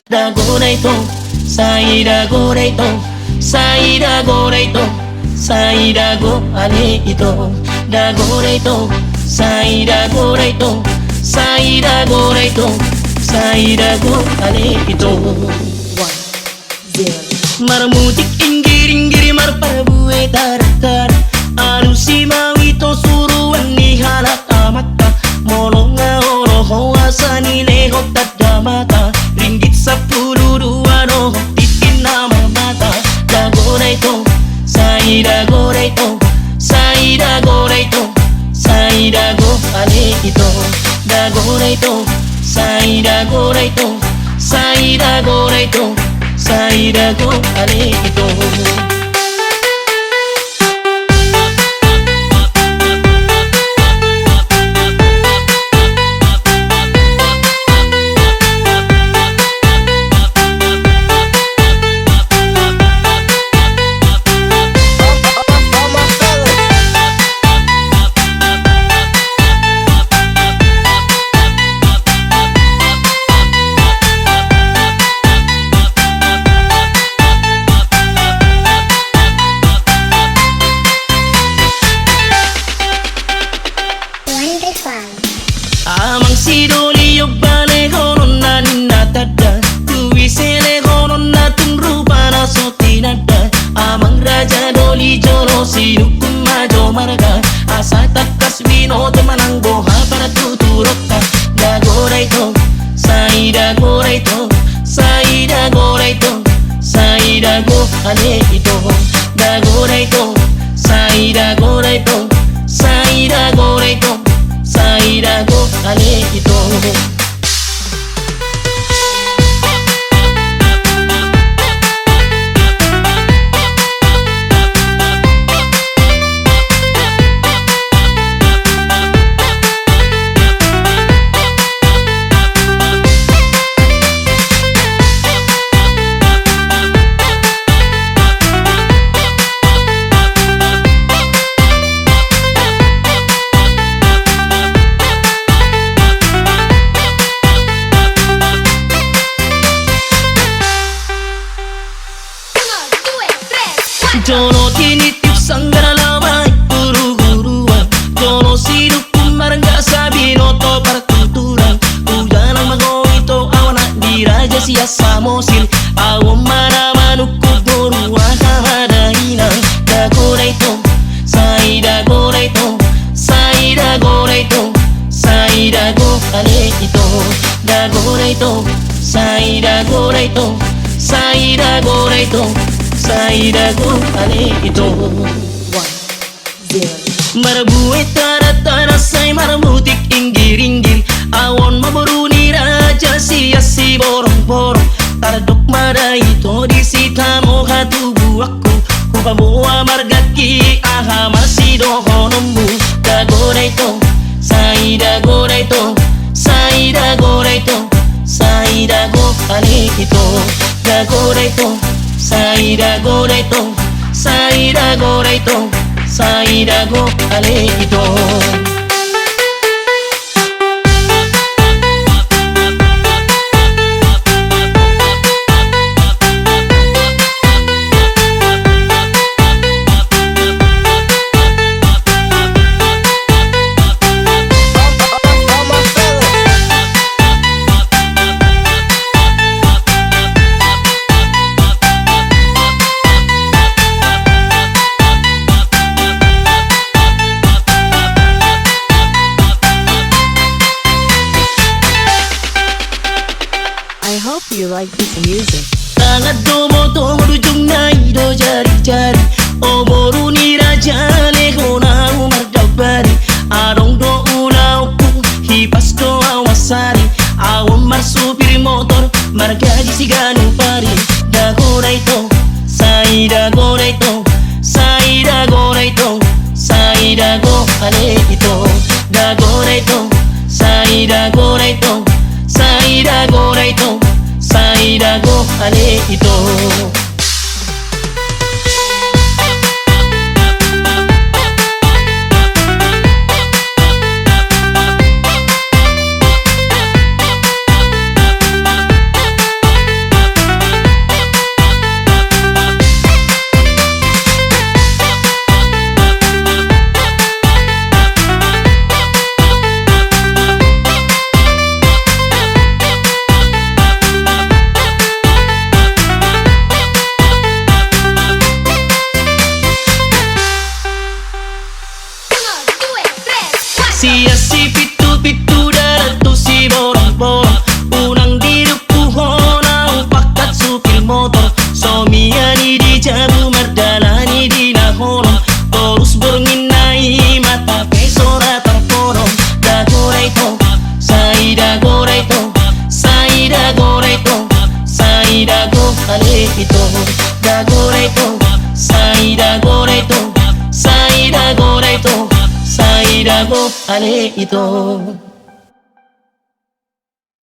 Dagoreito, Sairago Reito, Sairago Reito, Sairago Aleito, Dagoreito, Sairago Reito, Sairago Reito, Sairago Aleito. 1-0. Marmutik inggir-inggir marparbue tarakar, anu si mawito suruan ni halak amata, molonga oro hoa ni leho tadamata, ringgit 10 no titin nama mata. Dagoreito, Sairago Reito, Sairago Reito, Sairago Aleito, Dagoreito, Sairago Reito, Sairago Reito, Sairago Aleito. Amang sidoli bale honon na ninatada, tuwisele honon na tunrupa na sotinada. Amang raja doli jolo sinukum majo marga, asa takas bino temanang boha para tuturota. Dagoreito, Sairago Reito, Sairago Reito, Sairago Aleito, Dagoreito, Sairago Reito, Sairago Reito, Sairago Aleito. Jono tinitip sanggara lama guru-guruan, jono sidup marangga sabino to pertuturan. Ujanang magoito awana diraja siasa mosil, awam mana manuku borua kahadahina. Dagoreito, Sairago Reito, Sairago Reito, Sairago Aleito, Dagoreito, Sairago Reito, Sairago Reito, Sairago Aleito. 1-0. Marabue tara-tara say marmutik inggir-inggir, awon maburuni raja si borong-borong. Taradok maraito disita moha tubuh aku, kupamuha margaki aha masido honombu. Dagoreito, Sairago Reito, Sairago Reito, Sairago Aleito, Dagoreito, Sairago Reito, Sairago Reito, Sairago Aleito. You like this music? Tangan domo tomo dujung naido jari-jari, omoru ni raja lehona umar dabari. Arong do unauku hipas do awasari, awam mar supir motor margaji siganu pari. Dagoreito, Sairago Reito, Sairago Reito, Sairago Aleito, Dagoreito, Sairago Reito, Sairago Reito, Sairago Aleito. ale ito